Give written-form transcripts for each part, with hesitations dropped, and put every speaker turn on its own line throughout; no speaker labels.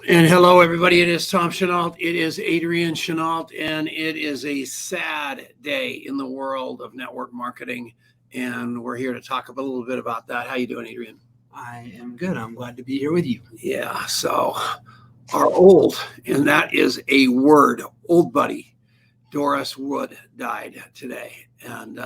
And hello, everybody. It is Tom Chenault. It is Adrian Chenault, and it is a sad day in the world of network marketing. And we're here to talk a little bit about that. How you doing, Adrian?
I am good. I'm glad to be here with you.
Yeah. So our old, and that is a word, old buddy, Doris Wood died today. And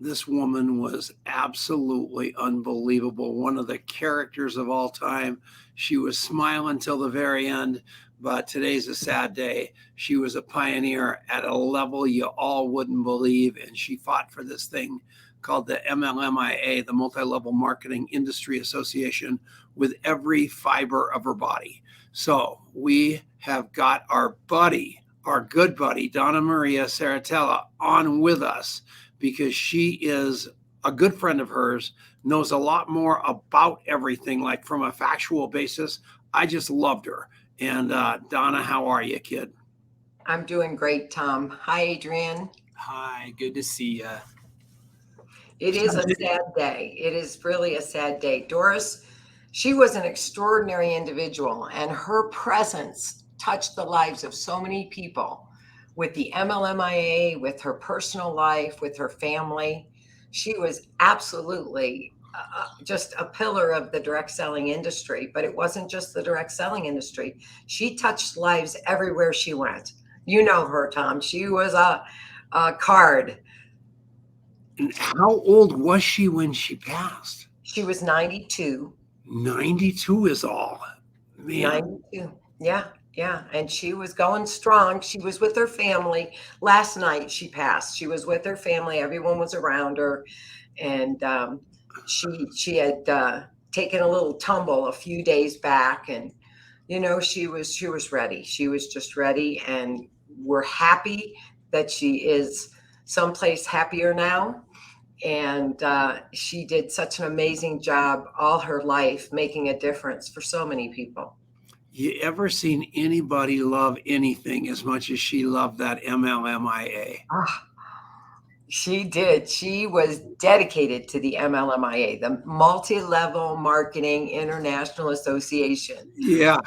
this woman was absolutely unbelievable. One of the characters of all time. She was smiling till the very end, but today's a sad day. She was a pioneer at a level you all wouldn't believe, and she fought for this thing called the MLMIA, the Multi-Level Marketing Industry Association, with every fiber of her body. So we have got our buddy, our good buddy, Donna Marie Seritella, on with us because she is a good friend of hers, knows a lot more about everything, like from a factual basis. I just loved her. And Donna, how are you, kid?
I'm doing great, Tom. Hi, Adrian.
Hi, good to see you.
It is a sad day. It is really a sad day. Doris, she was an extraordinary individual, and her presence touched the lives of so many people with the MLMIA, with her personal life, with her family. She was absolutely just a pillar of the direct selling industry, but it wasn't just the direct selling industry. She touched lives everywhere she went. You know her, Tom. She was a card.
And how old was she when she passed?
She was 92.
92 is all. Man.
92. Yeah. And she was going strong. She was with her family. Last night she passed. She was with her family. Everyone was around her. And she had taken a little tumble a few days back. And, you know, she was ready. She was just ready. And we're happy that she is someplace happier now. And she did such an amazing job all her life, making a difference for so many people.
You ever seen anybody love anything as much as she loved that MLMIA?
She did. She was dedicated to the MLMIA, the Multi-Level Marketing International Association.
Yeah.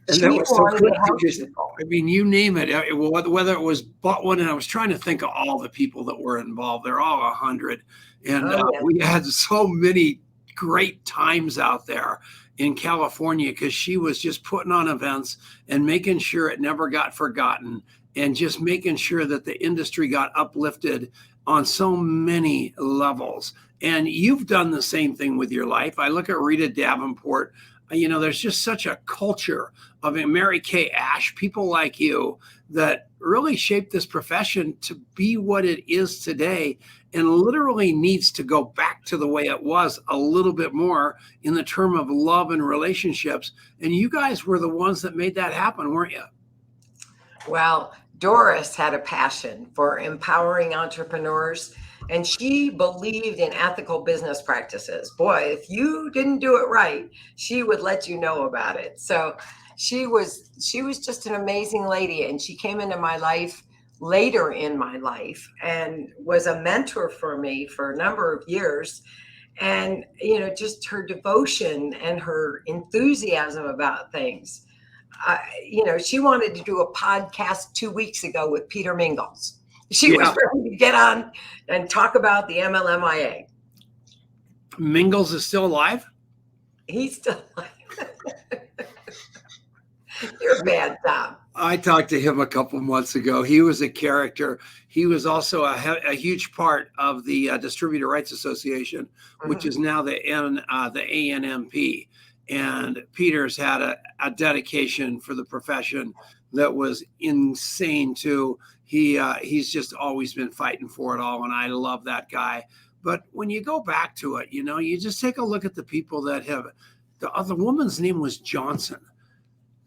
And that was so good because, I mean, you name it, whether it was Butwin, and I was trying to think of all the people that were involved. They're all 100. And we had so many great times out there in California because she was just putting on events and making sure it never got forgotten and just making sure that the industry got uplifted on so many levels. And you've done the same thing with your life. I look at Rita Davenport. You know, there's just such a culture of Mary Kay Ash, people like you that really shaped this profession to be what it is today and literally needs to go back to the way it was a little bit more in the term of love and relationships. And you guys were the ones that made that happen, weren't you?
Well, Doris had a passion for empowering entrepreneurs, and she believed in ethical business practices. Boy, if you didn't do it right, she would let you know about it. So she was just an amazing lady, and she came into my life later in my life and was a mentor for me for a number of years. And, you know, just her devotion and her enthusiasm about things. You know, she wanted to do a podcast 2 weeks ago with Peter Mingles. She was ready to get on and talk about the MLMIA.
Mingles is still alive?
He's still alive. You're bad, Tom.
I talked to him a couple months ago. He was a character. He was also a huge part of the Distributor Rights Association, which is now the ANMP. And Peter's had a dedication for the profession that was insane too. He's just always been fighting for it all, and I love that guy. But when you go back to it, you know, you just take a look at the people that have. The other woman's name was Johnson.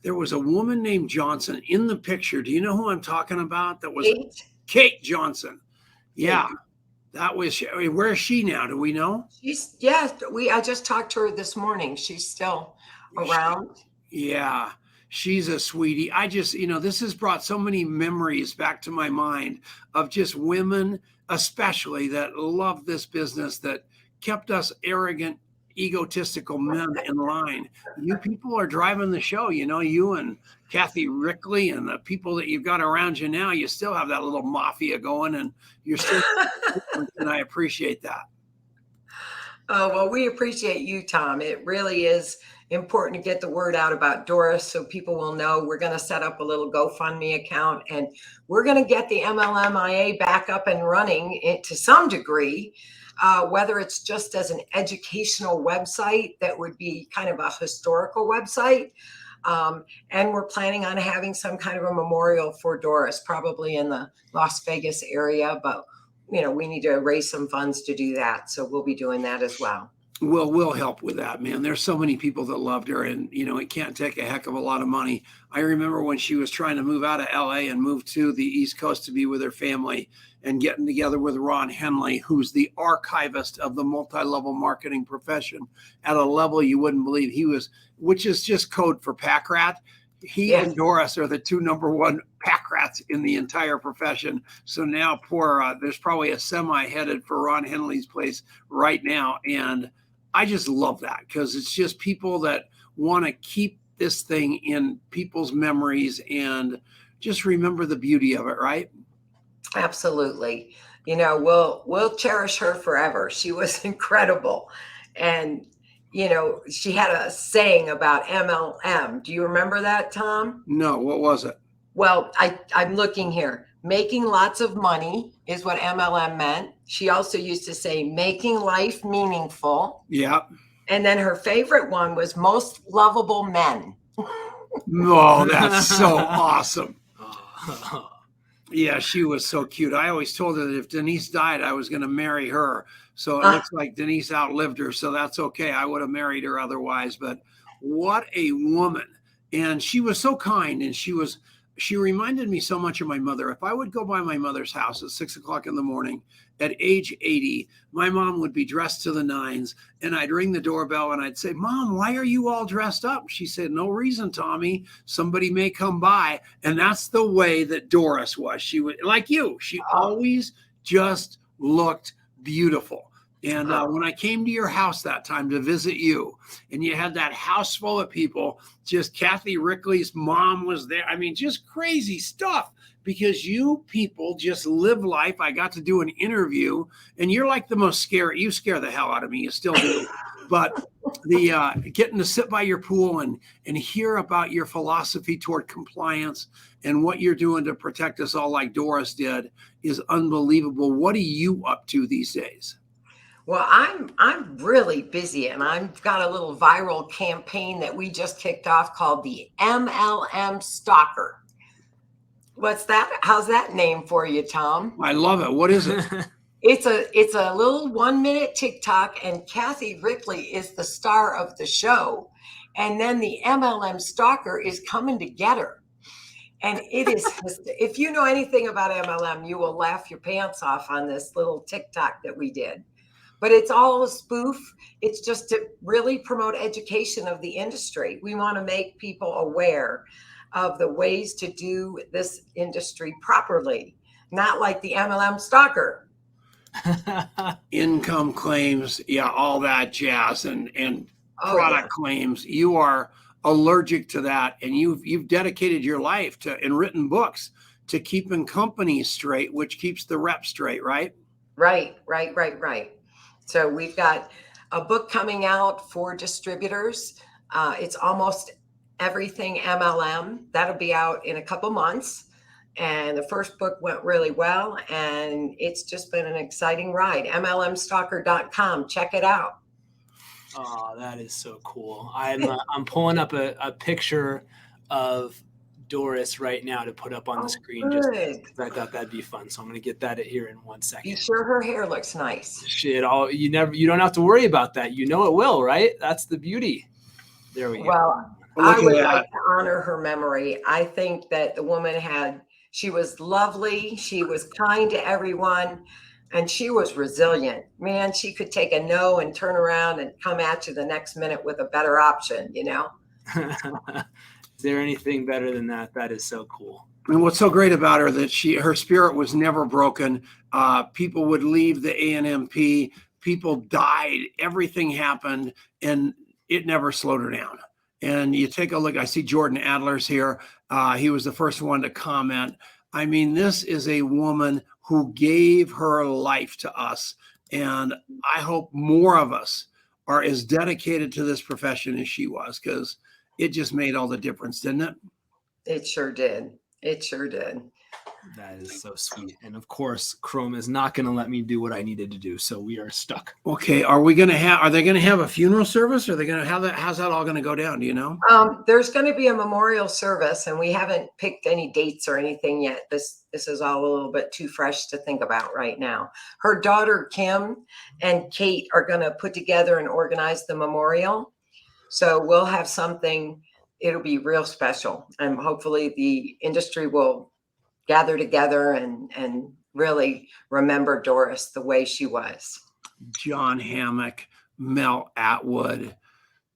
There was a woman named Johnson in the picture. Do you know who I'm talking about? That was Kate Johnson. Yeah. Kate. That was, where is she now? Do we know?
I just talked to her this morning. She's still around.
Yeah, she's a sweetie. I just, you know, this has brought so many memories back to my mind of just women, especially that love this business, that kept us arrogant egotistical men in line. You people are driving the show. You and Kathy Rickley and the people that you've got around you now, you still have that little mafia going, and you're still, and I appreciate that.
Oh, well, we appreciate you, Tom. It really is important to get the word out about Doris so people will know. We're going to set up a little GoFundMe account, and we're going to get the MLMIA back up and running to some degree, whether it's just as an educational website that would be kind of a historical website. And we're planning on having some kind of a memorial for Doris, probably in the Las Vegas area, but we need to raise some funds to do that. So we'll be doing that as well.
We'll help with that, man. There's so many people that loved her, and it can't take a heck of a lot of money. I remember when she was trying to move out of LA and move to the East Coast to be with her family, and getting together with Ron Henley, who's the archivist of the multi-level marketing profession at a level you wouldn't believe. Which is just code for pack rat. He and Doris are the two number one pack rats in the entire profession. So now there's probably a semi headed for Ron Henley's place right now. And I just love that, because it's just people that want to keep this thing in people's memories and just remember the beauty of it, right?
Absolutely. We'll cherish her forever. She was incredible. And she had a saying about MLM. Do you remember that, Tom?
No, what was it?
Well, I'm looking here. Making lots of money is what MLM meant. She also used to say making life meaningful.
Yeah.
And then her favorite one was most lovable men.
Oh, that's so awesome. Yeah, she was so cute. I always told her that if Denise died, I was going to marry her. So it looks like Denise outlived her. So that's okay. I would have married her otherwise. But what a woman. And she was so kind. And she reminded me so much of my mother. If I would go by my mother's house at 6 o'clock in the morning at age 80, my mom would be dressed to the nines, and I'd ring the doorbell and I'd say, "Mom, why are you all dressed up?" She said, "No reason, Tommy. Somebody may come by." And that's the way that Doris was. She would, like you, she always just looked beautiful. And when I came to your house that time to visit you, and you had that house full of people, just Kathy Rickley's mom was there. I mean, just crazy stuff, because you people just live life. I got to do an interview, and you're like the most scary. You scare the hell out of me. You still do. But the getting to sit by your pool and hear about your philosophy toward compliance and what you're doing to protect us all like Doris did is unbelievable. What are you up to these days?
Well, I'm really busy, and I've got a little viral campaign that we just kicked off called the MLM Stalker. What's that? How's that name for you, Tom?
I love it. What is it?
It's a little 1-minute TikTok, and Kathy Rickley is the star of the show. And then the MLM Stalker is coming to get her. And it is, if you know anything about MLM, you will laugh your pants off on this little TikTok that we did. But it's all a spoof. It's just to really promote education of the industry. We want to make people aware of the ways to do this industry properly, not like the MLM Stalker.
Income claims, yeah, all that jazz, and product claims. You are allergic to that, and you've dedicated your life to, and written books to keeping companies straight, which keeps the rep straight, right?
Right. So we've got a book coming out for distributors. It's almost everything MLM. That'll be out in a couple months. And the first book went really well, and it's just been an exciting ride. MLMstalker.com. Check it out.
Oh, that is so cool. I'm pulling up a picture of Doris right now to put up on the screen. Just because I thought that'd be fun. So I'm going to get that here in 1 second.
You sure her hair looks nice?
Shit, you don't have to worry about that. You know it will, right? That's the beauty. There we go.
Well, I would like to honor her memory. I think that the woman she was lovely. She was kind to everyone, and she was resilient. Man, she could take a no and turn around and come at you the next minute with a better option,
Is there anything better than that? That is so cool.
And what's so great about her that her spirit was never broken. People would leave the ANMP people died, everything happened, and it never slowed her down. And you take a look, I see Jordan Adler's here. He was the first one to comment. I mean, this is a woman who gave her life to us. And I hope more of us are as dedicated to this profession as she was, because it just made all the difference, didn't it?
It sure did. It sure did.
That is so sweet. And of course, Chrome is not going to let me do what I needed to do. So we are stuck.
Okay. Are they going to have a funeral service? Or are they going to have that? How's that all going to go down? Do you know?
There's going to be a memorial service, and we haven't picked any dates or anything yet. This is all a little bit too fresh to think about right now. Her daughter, Kim, and Kate are going to put together and organize the memorial. So we'll have something. It'll be real special. And hopefully the industry will gather together and really remember Doris the way she was.
John Hammock, Mel Atwood,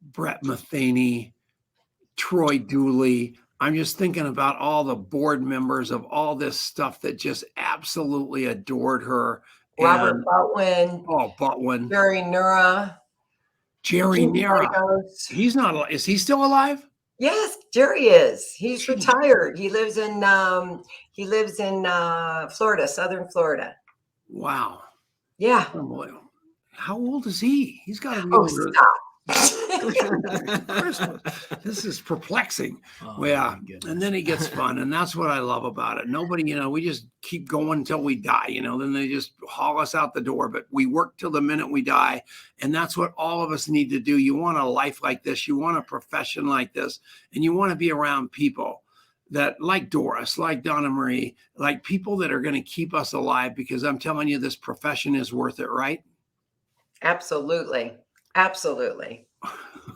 Brett Matheny, Troy Dooley. I'm just thinking about all the board members of all this stuff that just absolutely adored her.
Robert Butwin.
Oh, Butwin.
Jerry Nura.
He's not. Is he still alive?
Yes, Jerry is. He's retired. He lives in Florida, Southern Florida.
Wow.
Yeah.
How old is he? He's got to be
older. Stop.
This is perplexing.
Oh,
yeah. And then it gets fun. And that's what I love about it. Nobody, we just keep going until we die, then they just haul us out the door, but we work till the minute we die. And that's what all of us need to do. You want a life like this. You want a profession like this, and you want to be around people that like Doris, like Donna Marie, like people that are going to keep us alive, because I'm telling you, this profession is worth it, right?
Absolutely. Absolutely.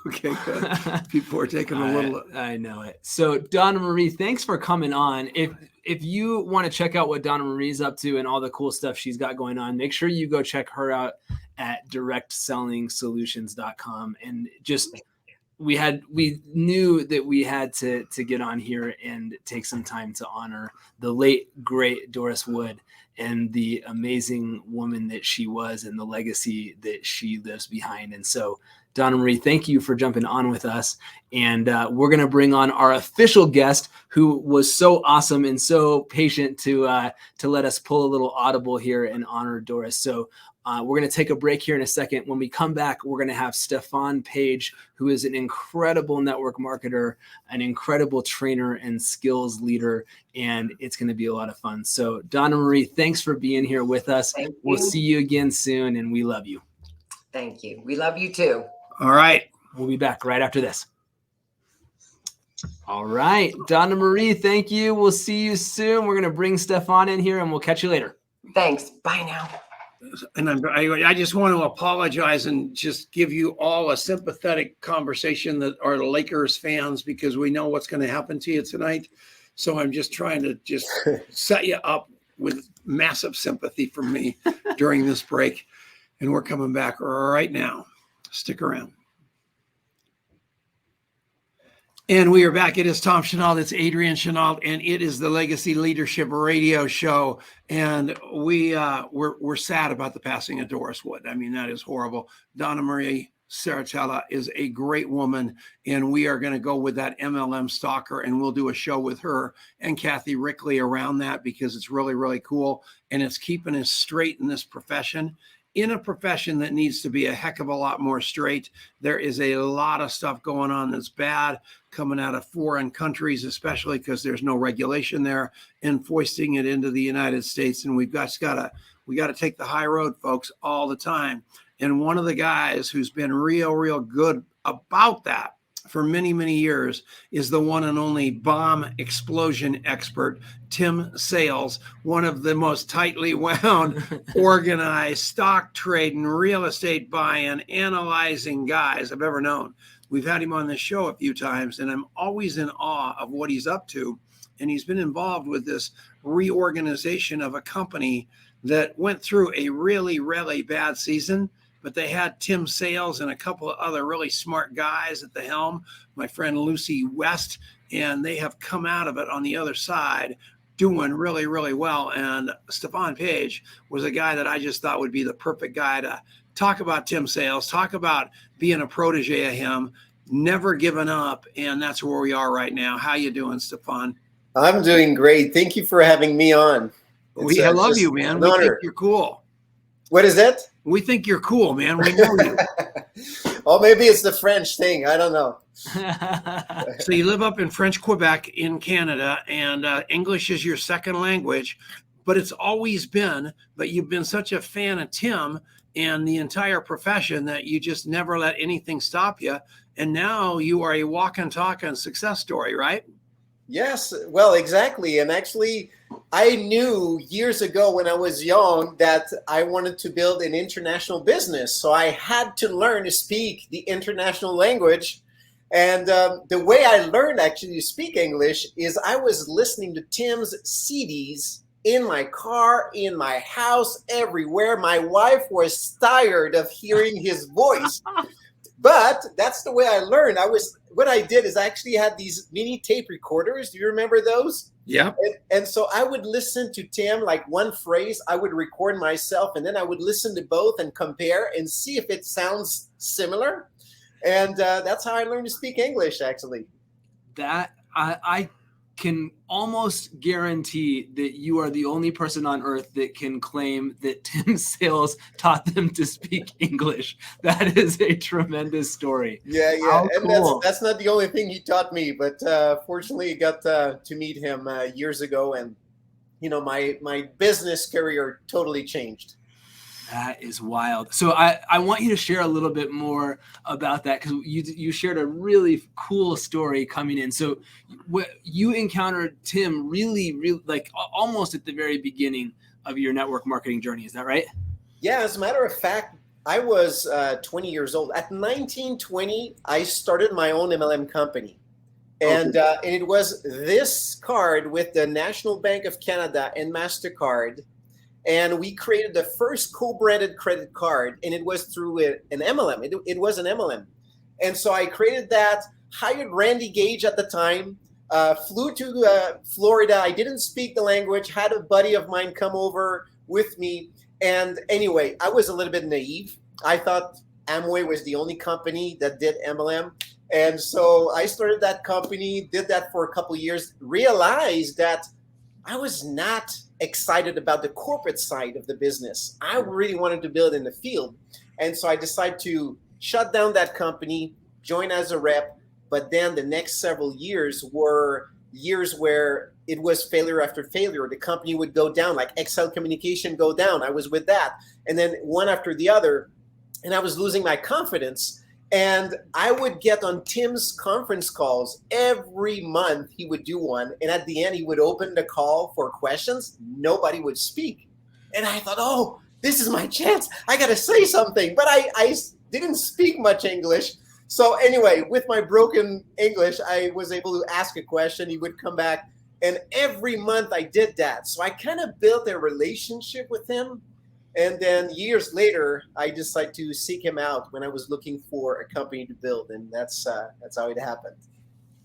Okay, good. People are taking a little.
I know it. So Donna Marie, thanks for coming on. If you want to check out what Donna Marie's up to and all the cool stuff she's got going on, make sure you go check her out at directsellingsolutions.com. And just we knew that we had to get on here and take some time to honor the late great Doris Wood and the amazing woman that she was and the legacy that she lives behind. And so, Donna Marie, thank you for jumping on with us. And we're going to bring on our official guest, who was so awesome and so patient to let us pull a little audible here and honor Doris. So we're going to take a break here in a second. When we come back, we're going to have Stephane Page, who is an incredible network marketer, an incredible trainer and skills leader, and it's going to be a lot of fun. So Donna Marie, thanks for being here with us. We'll see you again soon, and we love you.
Thank you. We love you too.
All right.
We'll be back right after this. All right. Donna Marie, thank you. We'll see you soon. We're going to bring Stephane in here, and we'll catch you later.
Thanks. Bye now.
And I just want to apologize and just give you all a sympathetic conversation that are Lakers fans, because we know what's going to happen to you tonight. So I'm just trying to just set you up with massive sympathy from me during this break. And we're coming back right now. Stick around. And we are back. It is Tom Chenault. It's Adrian Chenault, and it is the Legacy Leadership Radio Show. And we're sad about the passing of Doris Wood. I mean, that is horrible. Donna Marie Seritella is a great woman, and we are going to go with that MLM stalker, and we'll do a show with her and Kathy Rickley around that, because it's really, really cool, and it's keeping us straight in this profession. In a profession that needs to be a heck of a lot more straight. There is a lot of stuff going on that's bad coming out of foreign countries, especially because there's no regulation there, and foisting it into the United States. And we got to take the high road, folks, all the time. And one of the guys who's been real good about that for many, many years is the one and only bomb explosion expert, Tim Sales, one of the most tightly wound, organized stock trading, real estate buying, analyzing guys I've ever known. We've had him on this show a few times, and I'm always in awe of what he's up to. And he's been involved with this reorganization of a company that went through a really, really bad season. But they had Tim Sales and a couple of other really smart guys at the helm, my friend Lucy West, and they have come out of it on the other side doing really, really well. And Stephane Page was a guy that I just thought would be the perfect guy to talk about Tim Sales, talk about being a protege of him, never giving up. And that's where we are right now. How you doing, Stephane?
I'm doing great. Thank you for having me on.
I love you, man. We think you're cool.
What is that?
We think you're cool, man. We know you.
Oh, maybe it's the French thing. I don't know.
So you live up in French Quebec in Canada, and English is your second language, but it's always been, but you've been such a fan of Tim and the entire profession that you just never let anything stop you. And now you are a walking, talking success story, right?
Yes, well, exactly. And actually, I knew years ago when I was young that I wanted to build an international business. So I had to learn to speak the international language. And the way I learned actually to speak English is I was listening to Tim's CDs in my car, in my house, everywhere. My wife was tired of hearing his voice. But that's the way I learned. What I did is I actually had these mini tape recorders. Do you remember those?
Yeah.
And so I would listen to Tim, like one phrase, I would record myself, and then I would listen to both and compare and see if it sounds similar. And that's how I learned to speak English, actually.
That I can almost guarantee that you are the only person on earth that can claim that Tim Sales taught them to speak English. That is a tremendous story.
Yeah.
How
And
cool.
that's not the only thing he taught me, but fortunately I got to meet him years ago, and my business career totally changed.
That is wild. So I want you to share a little bit more about that, because you shared a really cool story coming in. So you encountered Tim really like almost at the very beginning of your network marketing journey. Is that right?
Yeah, as a matter of fact, I was 20 years old. At 19, 20, I started my own MLM company. And it was this card with the National Bank of Canada and MasterCard. And we created the first co-branded credit card, and it was through an MLM. It was an MLM. And so I created that, hired Randy Gage at the time, flew to Florida. I didn't speak the language, had a buddy of mine come over with me. And anyway, I was a little bit naive. I thought Amway was the only company that did MLM. And so I started that company, did that for a couple of years, realized that I was not excited about the corporate side of the business. I really wanted to build in the field. And so I decided to shut down that company, join as a rep. But then the next several years were years where it was failure after failure. The company would go down, like Excel Communication go down. I was with that. And then one after the other. And I was losing my confidence. And I would get on Tim's conference calls every month. He would do one. And at the end, he would open the call for questions. Nobody would speak. And I thought, oh, this is my chance. I got to say something. But I didn't speak much English. So anyway, with my broken English, I was able to ask a question. He would come back. And every month I did that. So I kind of built a relationship with him. And then years later, I decided to seek him out when I was looking for a company to build. And that's how it happened.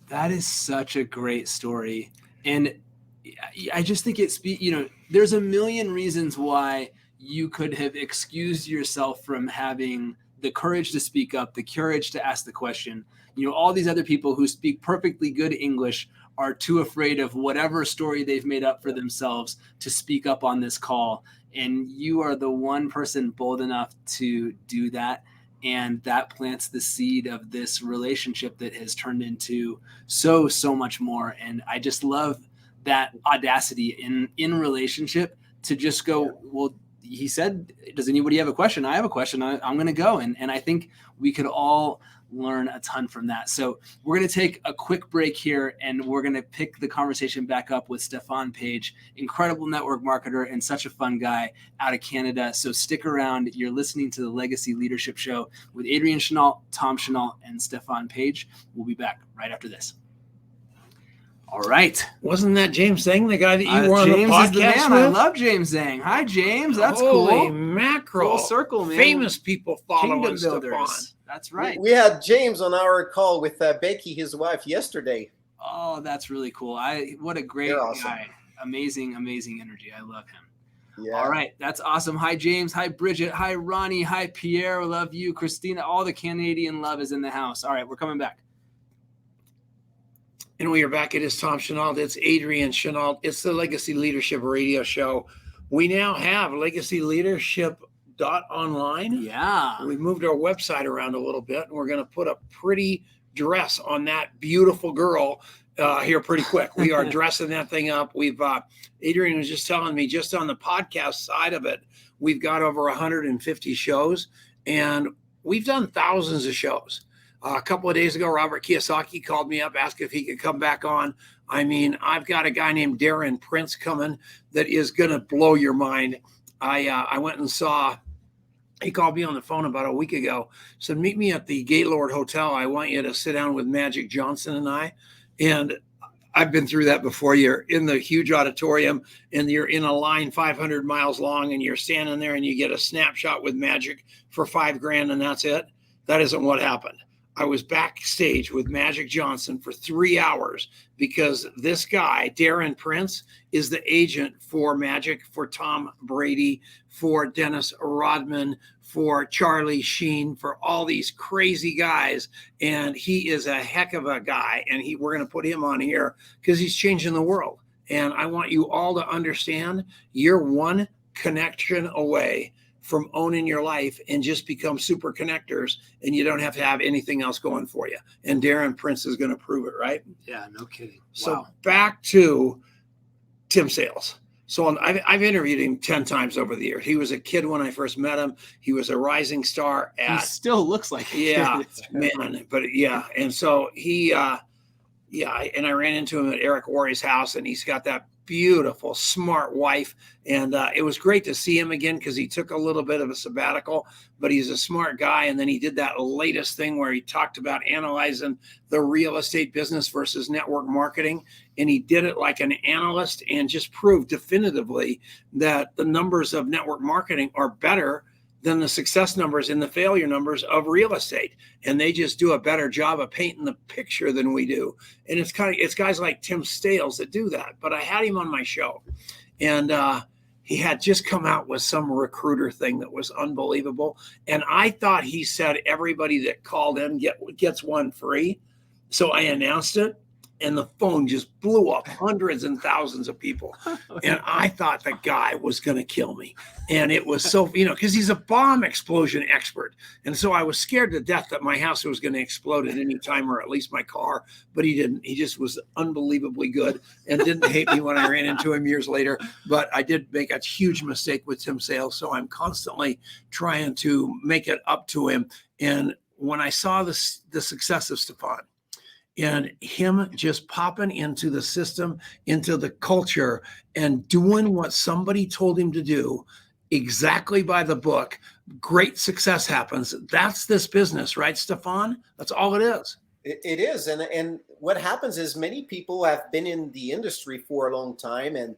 That is such a great story. And I just think there's a million reasons why you could have excused yourself from having the courage to speak up, the courage to ask the question. All these other people who speak perfectly good English are too afraid of whatever story they've made up for themselves to speak up on this call. And you are the one person bold enough to do that. And that plants the seed of this relationship that has turned into so much more. And I just love that audacity in relationship to just go, well, he said, does anybody have a question? I have a question. I'm going to go. And I think we could all learn a ton from that. So we're going to take a quick break here, and we're going to pick the conversation back up with Stephane Page, incredible network marketer and such a fun guy out of Canada. So stick around. You're listening to the Legacy Leadership Show with Adrian Chenault, Tom Chenault, and Stephane Page. We'll be back right after this. All right.
Wasn't that James Zhang, the guy that you were on the
James
podcast
is the man.
with?
I love James Zhang. Hi, James. That's
Holy
cool.
mackerel.
Full circle, man.
Famous people following
Kingdom
Stephane.
builders. That's right.
We had James on our call with Becky, his wife, yesterday.
Oh, that's really cool. What a great
They're awesome.
guy. Amazing energy. I love him.
Yeah.
All right. That's awesome. Hi, James. Hi, Bridget. Hi, Ronnie. Hi, Pierre. Love you. Christina. All the Canadian love is in the house. All right. We're coming back.
And we are back. It is Tom Chenault. It's Adrian Chenault. It's the Legacy Leadership Radio Show. We now have Legacy Leadership online.
Yeah.
We moved our website around a little bit, and we're going to put a pretty dress on that beautiful girl here pretty quick. We are dressing that thing up. We've Adrian was just telling me, just on the podcast side of it, we've got over 150 shows, and we've done thousands of shows. A couple of days ago, Robert Kiyosaki called me up, asked if he could come back on. I mean, I've got a guy named Darren Prince coming that is going to blow your mind. I went and saw, he called me on the phone about a week ago, said, meet me at the Gaylord Hotel. I want you to sit down with Magic Johnson and I. And I've been through that before. You're in the huge auditorium and you're in a line 500 miles long and you're standing there and you get a snapshot with Magic for $5,000 and that's it. That isn't what happened. I was backstage with Magic Johnson for 3 hours because this guy, Darren Prince, is the agent for Magic, for Tom Brady, for Dennis Rodman, for Charlie Sheen, for all these crazy guys. And he is a heck of a guy. And we're going to put him on here because he's changing the world. And I want you all to understand you're one connection away from owning your life and just become super connectors, and you don't have to have anything else going for you. And Darren Prince is going to prove it, right?
Yeah, no kidding.
So back to Tim Sales. So I've interviewed him 10 times over the years. He was a kid when I first met him. He was a rising star
He still looks like a
yeah,
kid.
man. But yeah, and so and I ran into him at Eric Worre's house, and he's got that beautiful, smart wife. And it was great to see him again because he took a little bit of a sabbatical, but he's a smart guy. And then he did that latest thing where he talked about analyzing the real estate business versus network marketing. And he did it like an analyst and just proved definitively that the numbers of network marketing are better than the success numbers and the failure numbers of real estate. And they just do a better job of painting the picture than we do. And it's guys like Tim Sales that do that. But I had him on my show, and he had just come out with some recruiter thing that was unbelievable. And I thought he said everybody that called in gets one free. So I announced it, and the phone just blew up, hundreds and thousands of people. And I thought the guy was going to kill me. And it was so, because he's a bomb explosion expert. And so I was scared to death that my house was going to explode at any time, or at least my car. But he didn't. He just was unbelievably good and didn't hate me when I ran into him years later. But I did make a huge mistake with Tim Sales. So I'm constantly trying to make it up to him. And when I saw the success of Stephane, and him just popping into the system, into the culture, and doing what somebody told him to do exactly by the book, great success happens. That's this business, right, Stephane? That's all it is.
It is. And what happens is many people have been in the industry for a long time and,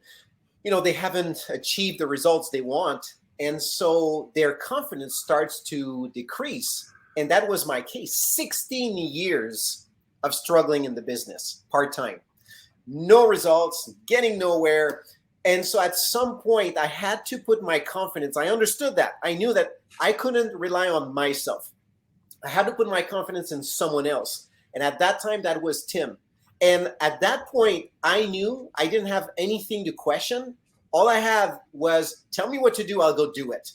they haven't achieved the results they want. And so their confidence starts to decrease. And that was my case. 16 years of struggling in the business part-time, no results, getting nowhere. And so at some point I had to put my confidence. I understood that. I knew that I couldn't rely on myself. I had to put my confidence in someone else. And at that time, that was Tim. And at that point, I knew I didn't have anything to question. All I had was, tell me what to do, I'll go do it.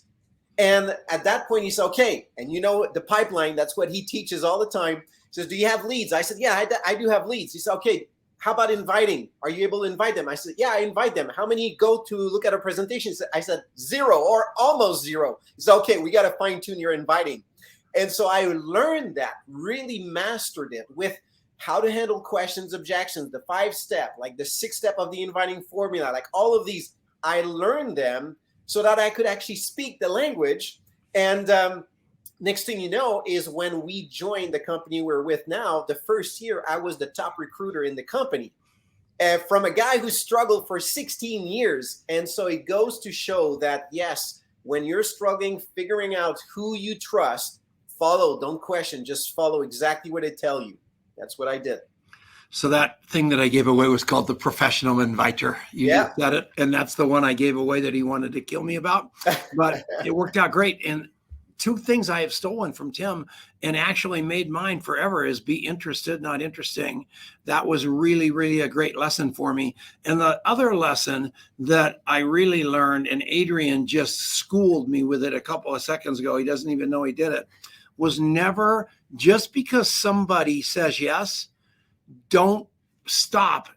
And at that point, he said, okay. And the pipeline, that's what he teaches all the time. He says, do you have leads? I said, yeah, I do have leads. He said, okay, how about inviting? Are you able to invite them? I said, yeah, I invite them. How many go to look at a presentation? I said, 0 or almost 0. He said, okay, we got to fine tune your inviting. And so I learned that, really mastered it with how to handle questions, objections, the 5-step, like the 6-step of the inviting formula, like all of these. I learned them so that I could actually speak the language. And next thing you know is when we joined the company we're with now, the first year I was the top recruiter in the company from a guy who struggled for 16 years. And so it goes to show that, yes, when you're struggling, figuring out who you trust, follow, don't question, just follow exactly what they tell you. That's what I did.
So that thing that I gave away was called the professional inviter. You just said it, and that's the one I gave away that he wanted to kill me about. But it worked out great. And two things I have stolen from Tim and actually made mine forever is be interested, not interesting. That was really, really a great lesson for me. And the other lesson that I really learned, and Adrian just schooled me with it a couple of seconds ago, he doesn't even know he did it, was never, just because somebody says yes, don't stop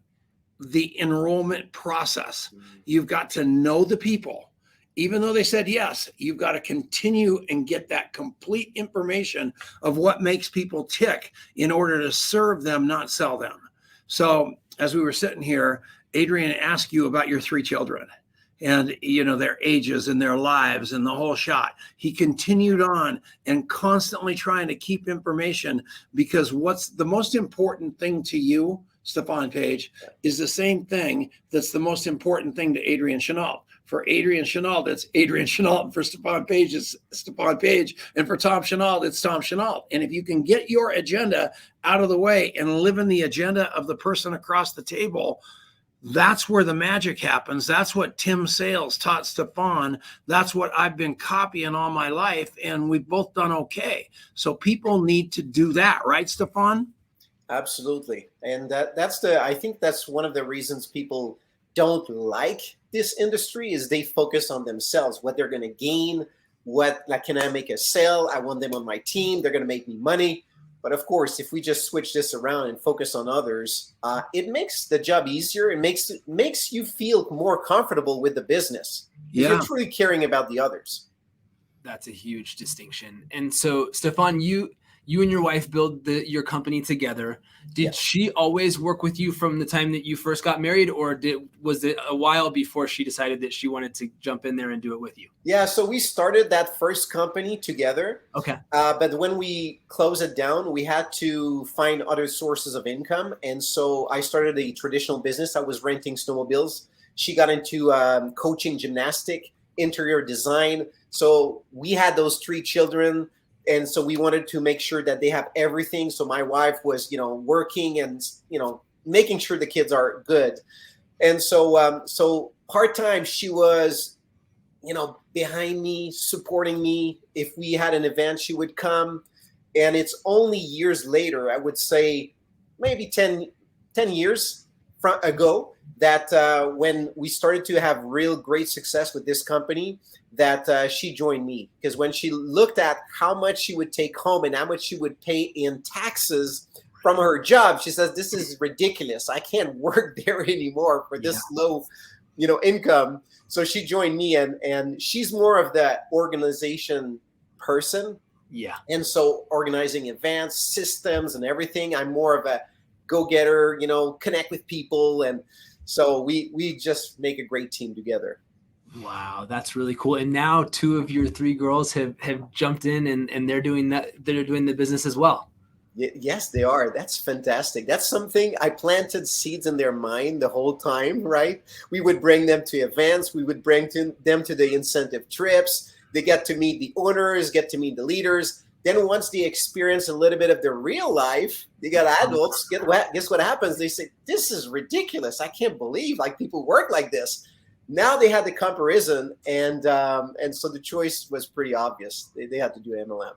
the enrollment process. You've got to know the people. Even though they said yes, you've got to continue and get that complete information of what makes people tick in order to serve them, not sell them. So as we were sitting here, Adrian asked you about your 3 children and, you know, their ages and their lives and the whole shot. He continued on and constantly trying to keep information, because what's the most important thing to you, Stephane Page, is the same thing that's the most important thing to Adrian Chenault. For Adrian Chenault, that's Adrian Chenault. And for Stephane Page, it's Stephane Page. And for Tom Chenault, it's Tom Chenault. And if you can get your agenda out of the way and live in the agenda of the person across the table, that's where the magic happens. That's what Tim Sales taught Stephane. That's what I've been copying all my life. And we've both done okay. So people need to do that, right, Stephane?
Absolutely. And I think that's one of the reasons people don't like this industry, is they focus on themselves, what they're going to gain, can I make a sale? I want them on my team. They're going to make me money. But of course, if we just switch this around and focus on others, it makes the job easier. It makes you feel more comfortable with the business. Yeah. If you're truly caring about the others.
That's a huge distinction. And so, Stephane, you and your wife build your company together. Did she always work with you from the time that you first got married, or was it a while before she decided that she wanted to jump in there and do it with you?
Yeah, so we started that first company together.
Okay.
But when we closed it down, we had to find other sources of income. And so I started a traditional business. I was renting snowmobiles. She got into coaching gymnastic, interior design. So we had those 3 children. And so we wanted to make sure that they have everything. So my wife was, working and, making sure the kids are good. And so part-time, she was, behind me, supporting me. If we had an event, she would come. And it's only years later, I would say maybe 10 years ago, that when we started to have real great success with this company, that she joined me. Because when she looked at how much she would take home and how much she would pay in taxes from her job, she says, this is ridiculous. I can't work there anymore for this low, income. So she joined me, and she's more of the organization person.
Yeah.
And so organizing events, systems, and everything, I'm more of a go-getter, connect with people. And so we just make a great team together.
Wow, that's really cool. And now 2 of your 3 girls have jumped in and they're doing that. They're doing the business as well.
Yes, they are. That's fantastic. That's something I planted seeds in their mind the whole time, right? We would bring them to events. We would bring them to the incentive trips. They get to meet the owners, get to meet the leaders. Then once they experience a little bit of the real life, they got adults. Guess what happens? They say, this is ridiculous. I can't believe people work like this. Now they had the comparison, and so the choice was pretty obvious. They had to do MLM.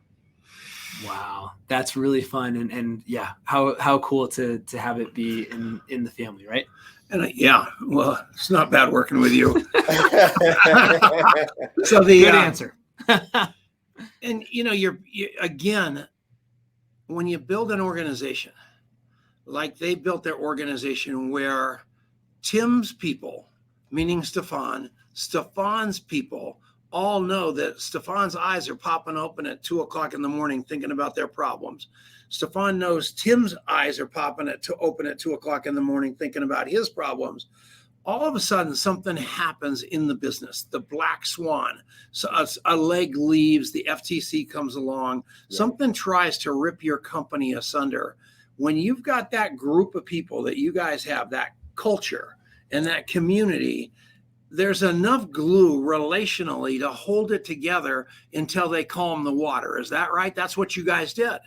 Wow, that's really fun, and yeah, how cool to have it be in the family, right?
And well, it's not bad working with you. So
good answer.
And you again, when you build an organization like they built their organization, where Tim's people, meaning Stephane's people, all know that Stephane's eyes are popping open at 2:00 in the morning thinking about their problems. Stephane knows Tim's eyes are popping open at 2:00 in the morning thinking about his problems. All of a sudden, something happens in the business. The black swan. So a leg leaves, the FTC comes along. Yeah. Something tries to rip your company asunder. When you've got that group of people that you guys have, that culture and that community, there's enough glue relationally to hold it together until they calm the water. Is that right? That's what you guys did.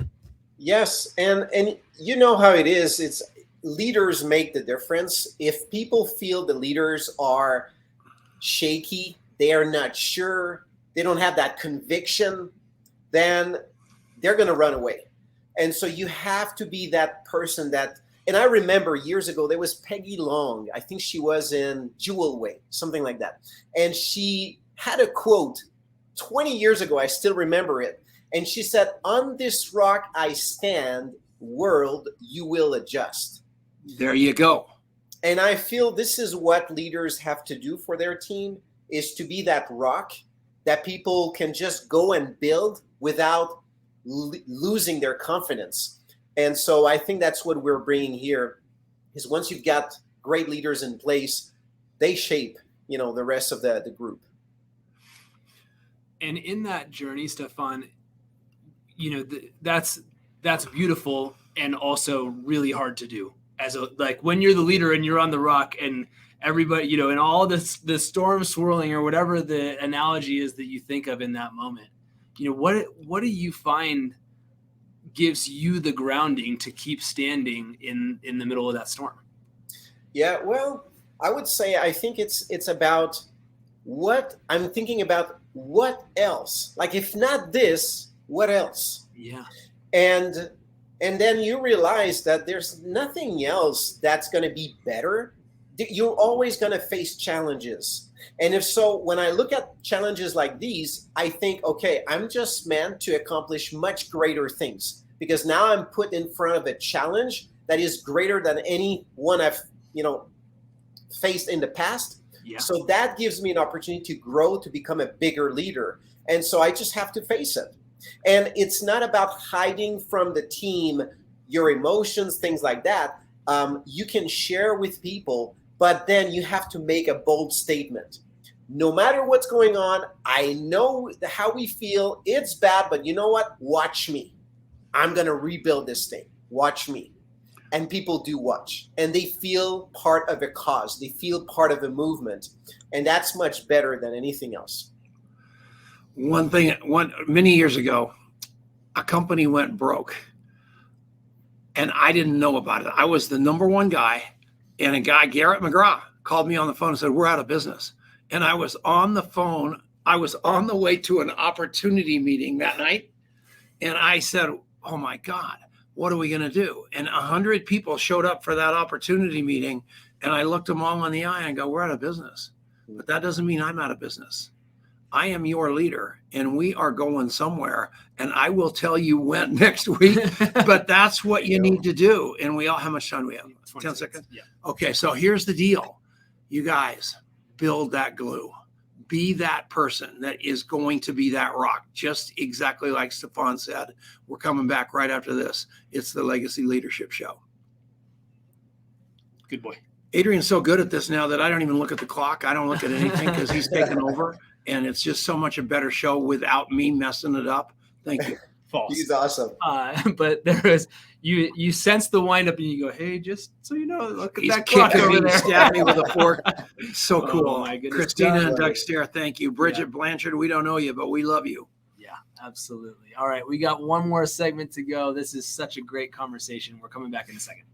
Yes. And you know how it is. leaders make the difference. If people feel the leaders are shaky, they are not sure, they don't have that conviction, then they're going to run away. And so you have to be that person that, and I remember years ago, there was Peggy Long. I think she was in Jewel Way, something like that. And she had a quote 20 years ago. I still remember it. And she said, "On this rock I stand, world, you will adjust."
There you go.
And I feel this is what leaders have to do for their team, is to be that rock that people can just go and build without losing their confidence. And so I think that's what we're bringing here, is once you've got great leaders in place, they shape, the rest of the group.
And in that journey, Stephane, that's beautiful and also really hard to do. Like when you're the leader and you're on the rock and everybody, and all the storm swirling or whatever the analogy is that you think of in that moment, what do you find gives you the grounding to keep standing in the middle of that storm?
Yeah, well, I would say I think it's about what I'm thinking about. What else? Like, if not this, what else?
Yeah.
And then you realize that there's nothing else that's going to be better. You're always going to face challenges. And if so, when I look at challenges like these, I think, okay, I'm just meant to accomplish much greater things, because now I'm put in front of a challenge that is greater than any one I've, faced in the past.
Yeah.
So that gives me an opportunity to grow, to become a bigger leader. And so I just have to face it. And it's not about hiding from the team your emotions, things like that. You can share with people, but then you have to make a bold statement. No matter what's going on, I know how we feel. It's bad, but you know what? Watch me. I'm going to rebuild this thing. Watch me. And people do watch, and they feel part of a cause. They feel part of a movement, and that's much better than anything else.
Many years ago, a company went broke, and I didn't know about it. I was the number one guy, and a guy, Garrett McGraw, called me on the phone and said, "We're out of business." And I was on the phone. I was on the way to an opportunity meeting that night, and I said, "Oh my God, what are we going to do?" And 100 people showed up for that opportunity meeting. And I looked them all in the eye and go, "We're out of business." But that doesn't mean I'm out of business. I am your leader, and we are going somewhere. And I will tell you when next week, but that's what you need to do. And how much time do we have? 10 seconds?
Yeah.
Okay. So here's the deal. You guys build that glue. Be that person that is going to be that rock, just exactly like Stephane said. We're coming back right after this. It's the Legacy Leadership Show.
Good boy.
Adrian's so good at this now that I don't even look at the clock. I don't look at anything because he's taken over, and it's just so much a better show without me messing it up. Thank you.
False.
He's awesome.
But there is, you sense the wind up and you go, "Hey, just so you know, look at
He's
that clock
kicking
over
me,
there."
stabbed me with a fork. So cool.
Oh, my goodness.
Christina and Doug Stair, thank you. Bridget Blanchard, we don't know you, but we love you.
Yeah, absolutely. All right, we got one more segment to go. This is such a great conversation. We're coming back in a second.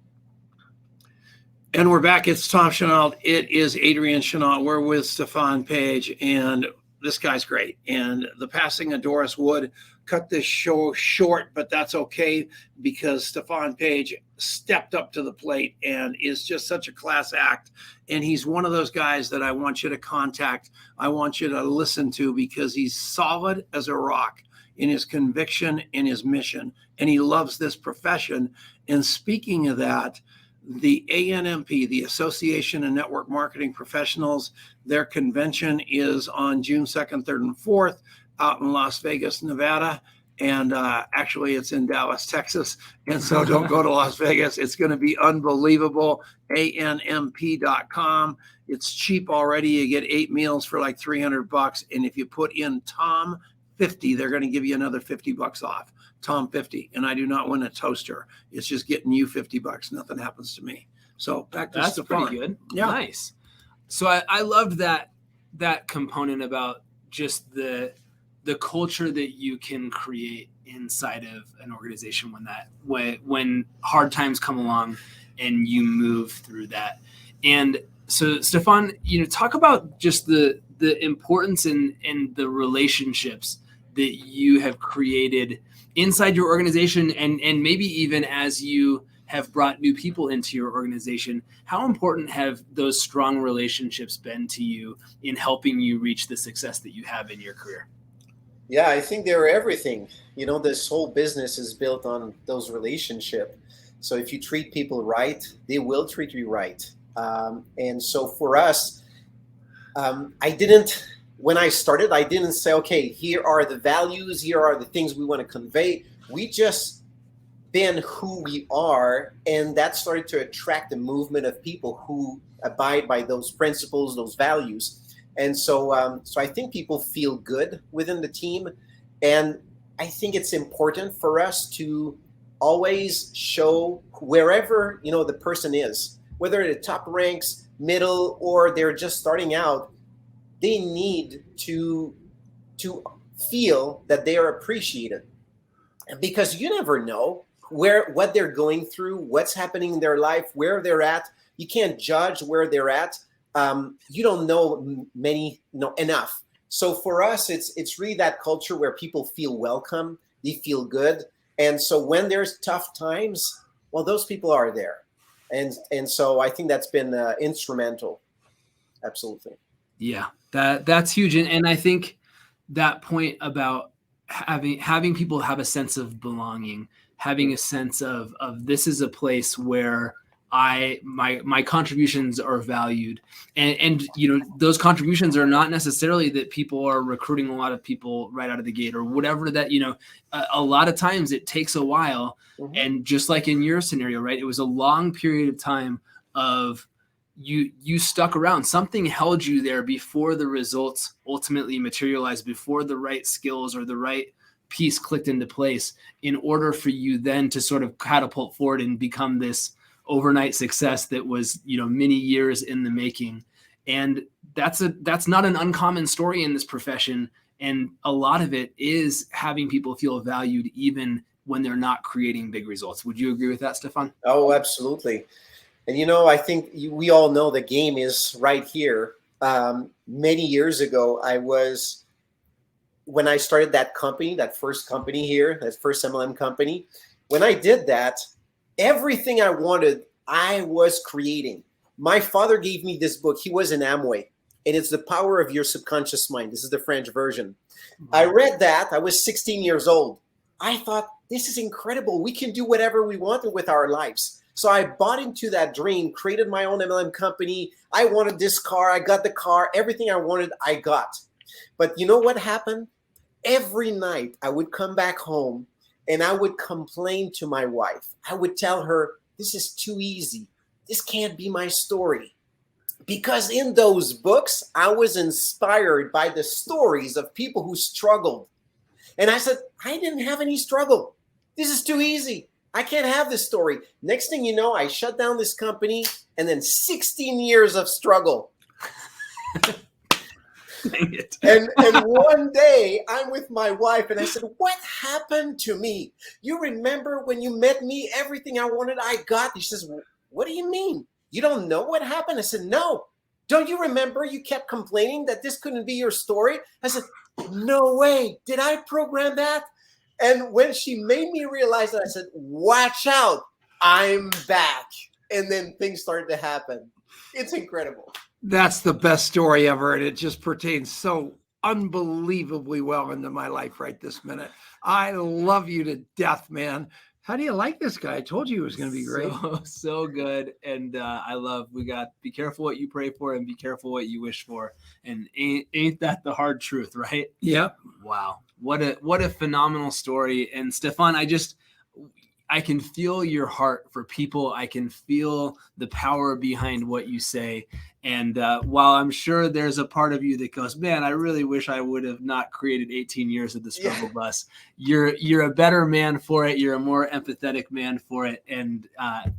And we're back. It's Tom Chenault. It is Adrian Chenault. We're with Stephane Page, and this guy's great. And the passing of Doris Wood cut this show short, but that's okay because Stephane Page stepped up to the plate and is just such a class act. And he's one of those guys that I want you to contact. I want you to listen to, because he's solid as a rock in his conviction, in his mission, and he loves this profession. And speaking of that, the ANMP, the Association of Network Marketing Professionals, their convention is on June 2nd, 3rd, and 4th out in Las Vegas, Nevada. And actually, it's in Dallas, Texas. And so don't go to Las Vegas. It's going to be unbelievable. ANMP.com. It's cheap already. You get 8 meals for like $300. And if you put in Tom 50, they're going to give you another $50 off. Tom 50, and I do not win a toaster. It's just getting you $50. Nothing happens to me. So back to
That's
Stephane.
pretty good.
Yeah.
Nice. So I loved that component about just the the culture that you can create inside of an organization when hard times come along and you move through that. And so, Stephane, talk about just the importance and the relationships that you have created inside your organization, and maybe even as you have brought new people into your organization. How important have those strong relationships been to you in helping you reach the success that you have in your career?
Yeah, I think they're everything. This whole business is built on those relationships. So if you treat people right, they will treat you right. And so for us, when I started, I didn't say, okay, here are the values, here are the things we want to convey. We just been who we are, and that started to attract a movement of people who abide by those principles, those values. And so so I think people feel good within the team. And I think it's important for us to always show wherever, the person is, whether the top ranks, middle, or they're just starting out, they need to feel that they are appreciated. Because you never know what they're going through, what's happening in their life, where they're at. You can't judge where they're at. You don't know enough. So for us, it's really that culture where people feel welcome, they feel good. And so when there's tough times, well, those people are there. And so I think that's been instrumental. Absolutely.
Yeah, that's huge. And I think that point about having people have a sense of belonging, having a sense of this is a place where my contributions are valued, and those contributions are not necessarily that people are recruiting a lot of people right out of the gate or whatever, that a lot of times it takes a while. Mm-hmm. And just like in your scenario, right, it was a long period of time of you stuck around. Something held you there before the results ultimately materialized, before the right skills or the right piece clicked into place, in order for you then to sort of catapult forward and become this overnight success that was, many years in the making. And that's not an uncommon story in this profession. And a lot of it is having people feel valued even when they're not creating big results. Would you agree with that, Stephane?
Oh, absolutely. And, I think we all know the game is right here. Many years ago, when I started that company, that first company here, that first MLM company, when I did that, everything I wanted, I was creating. My father gave me this book. He was in Amway, and it's The Power of Your Subconscious Mind. This is the French version. I read that. I was 16 years old. I thought, this is incredible. We can do whatever we want with our lives. So I bought into that dream, created my own MLM company. I wanted this car. I got the car. Everything I wanted, I got. But you know what happened? Every night I would come back home and I would complain to my wife. I would tell her, this is too easy. This can't be my story. Because in those books, I was inspired by the stories of people who struggled. And I said, I didn't have any struggle. This is too easy. I can't have this story. Next thing you know, I shut down this company, and then 16 years of struggle.
Dang it.
And one day I'm with my wife and I said, what happened to me? You remember when you met me, everything I wanted, I got. She says, what do you mean? You don't know what happened? I said, no. Don't you remember you kept complaining that this couldn't be your story? I said, no way. Did I program that? And when she made me realize that, I said, watch out, I'm back. And then things started to happen. It's incredible.
That's the best story ever. And it just pertains so unbelievably well into my life right this minute. I love you to death, man. How do you like this guy? I told you it was going to be great.
So good. And we got be careful what you pray for and be careful what you wish for. And ain't that the hard truth, right?
Yep.
Wow. What a phenomenal story. And Stephane, I can feel your heart for people. I can feel the power behind what you say. And while I'm sure there's a part of you that goes, man, I really wish I would have not created 18 years of the struggle bus. You're a better man for it. You're a more empathetic man for it. And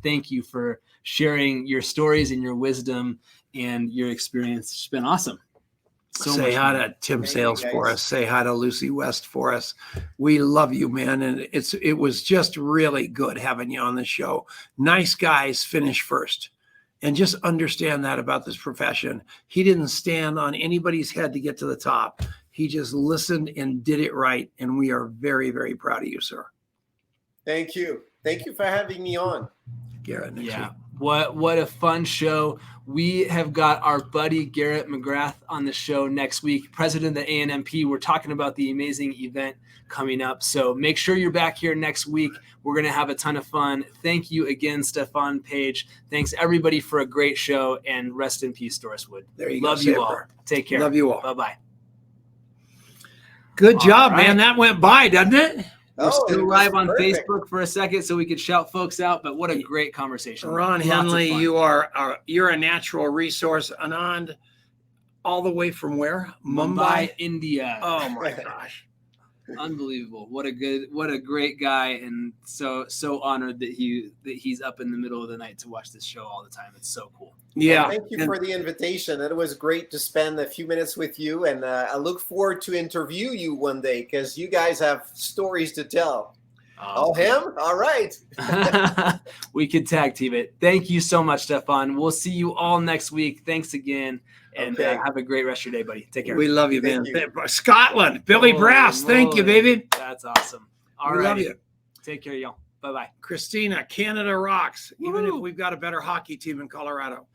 thank you for sharing your stories and your wisdom and your experience. It's been awesome.
Say hi to Tim Sales for us. Say hi to Lucy West for us. We love you, man. And it was just really good having you on the show. Nice guys finish first. And just understand that about this profession. He didn't stand on anybody's head to get to the top. He just listened and did it right. And we are very, very proud of you, sir.
Thank you. Thank you for having me on.
Garrett, next week.
What a fun show. We have got our buddy Garrett McGrath on the show next week, president of the ANMP. We're talking about the amazing event coming up. So make sure you're back here next week. We're going to have a ton of fun. Thank you again, Stephane Page. Thanks everybody for a great show, and rest in peace, Doris Wood.
There you
Love
go.
you all. Take care.
Love you all.
Bye-bye.
Good job,
right.
man. That went by, doesn't it?
We're still live on
perfect.
Facebook for a second so we could shout folks out, but what a great conversation.
Ron
Lots of
Henley,
fun.
you're a natural resource. Anand, all the way from where?
Mumbai, India.
Oh my gosh.
Unbelievable. What a great guy, and so honored that he's up in the middle of the night to watch this show all the time. It's so cool.
Yeah.
Well, thank you for the invitation. It was great to spend a few minutes with you, and I look forward to interview you one day because you guys have stories to tell. Oh, him? All right.
We could tag team it. Thank you so much, Stephane. We'll see you all next week. Thanks again. And have a great rest of your day, buddy. Take care.
We love you, man.
You.
Scotland, Billy Brass. Thank you, baby.
That's awesome. All right.
Love you.
Take care, y'all. Bye-bye.
Christina, Canada rocks. Even if
Woo.
we've got a better hockey team in Colorado.